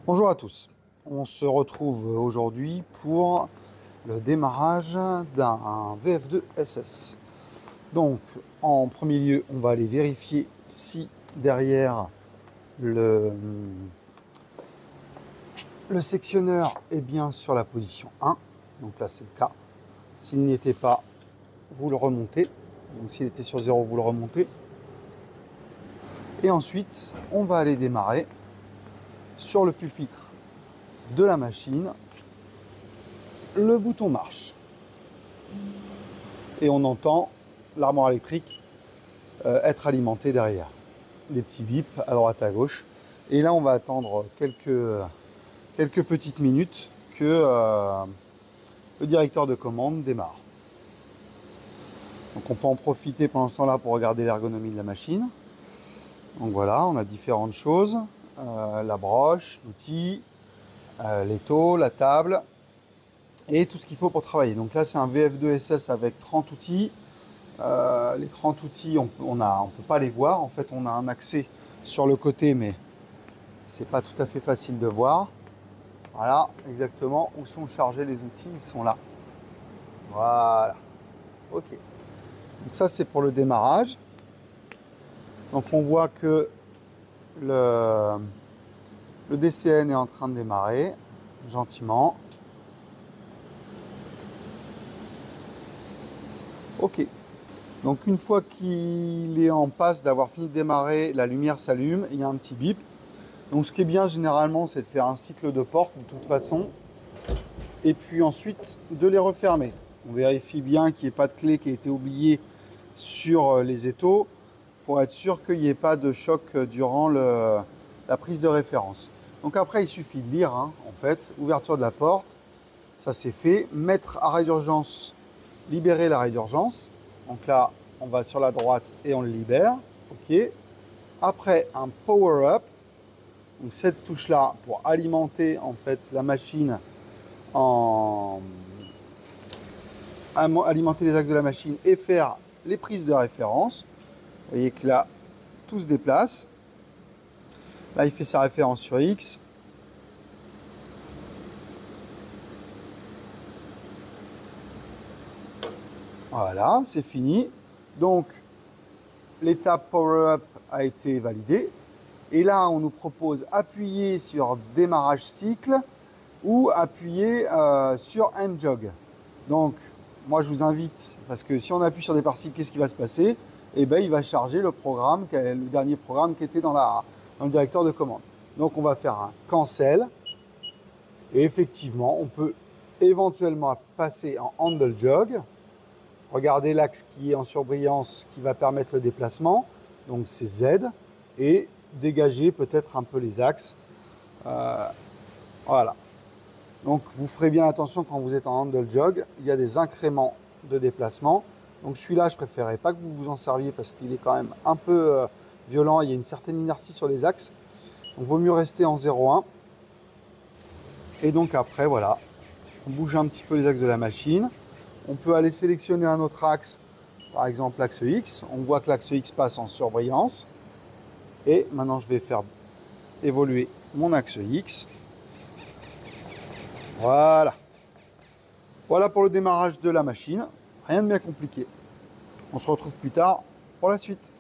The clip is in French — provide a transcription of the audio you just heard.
Bonjour à tous, on se retrouve aujourd'hui pour le démarrage d'un VF2 SS. Donc en premier lieu on va aller vérifier si derrière le, sectionneur est bien sur la position 1, donc là c'est le cas. S'il n'y était pas, vous le remontez, donc s'il était sur 0 vous le remontez. Et ensuite on va aller démarrer sur le pupitre de la machine, le bouton marche et on entend l'armoire électrique être alimentée derrière. Des petits bips à droite à gauche. Et là on va attendre quelques petites minutes que le directeur de commande démarre. Donc on peut en profiter pendant ce temps-là pour regarder l'ergonomie de la machine. Donc voilà, on a différentes choses. La broche, l'outil, l'étau, la table et tout ce qu'il faut pour travailler. Donc là c'est un VF2 SS avec 30 outils. Les 30 outils on peut pas les voir. En fait on a un accès sur le côté mais c'est pas tout à fait facile de voir. Voilà exactement où sont chargés les outils, ils sont là. Voilà. Ok. Donc ça c'est pour le démarrage. Donc on voit que le DCN est en train de démarrer gentiment. Ok. Donc une fois qu'il est en passe d'avoir fini de démarrer, la lumière s'allume, il y a un petit bip. Donc ce qui est bien généralement, c'est de faire un cycle de porte de toute façon. Et puis ensuite de les refermer. On vérifie bien qu'il n'y ait pas de clé qui a été oubliée sur les étaux pour être sûr qu'il n'y ait pas de choc durant la prise de référence. Donc après il suffit de lire en fait, ouverture de la porte, ça c'est fait. Mettre arrêt d'urgence, libérer l'arrêt d'urgence. Donc là on va sur la droite et on le libère. Ok. Après un power up. Donc cette touche là pour alimenter en fait la machine alimenter les axes de la machine et faire les prises de référence. Vous voyez que là tout se déplace. Là il fait sa référence sur X. Voilà, c'est fini. Donc l'étape power up a été validée. Et là, on nous propose appuyer sur démarrage cycle ou appuyer sur end jog. Donc, moi, je vous invite, parce que si on appuie sur départ cycle, qu'est-ce qui va se passer? Eh bien, il va charger le programme, le dernier programme qui était dans le directeur de commande. Donc, on va faire un cancel. Et effectivement, on peut éventuellement passer en handle jog. Regardez l'axe qui est en surbrillance qui va permettre le déplacement. Donc, c'est Z. Et dégager peut-être un peu les axes. Voilà. Donc vous ferez bien attention quand vous êtes en handle jog, il y a des incréments de déplacement. Donc celui-là, je préférerais pas que vous vous en serviez parce qu'il est quand même un peu violent, il y a une certaine inertie sur les axes. Donc vaut mieux rester en 0,1. Et donc après, voilà, on bouge un petit peu les axes de la machine. On peut aller sélectionner un autre axe, par exemple l'axe X. On voit que l'axe X passe en surbrillance. Et maintenant, je vais faire évoluer mon axe X. Voilà. Voilà pour le démarrage de la machine. Rien de bien compliqué. On se retrouve plus tard pour la suite.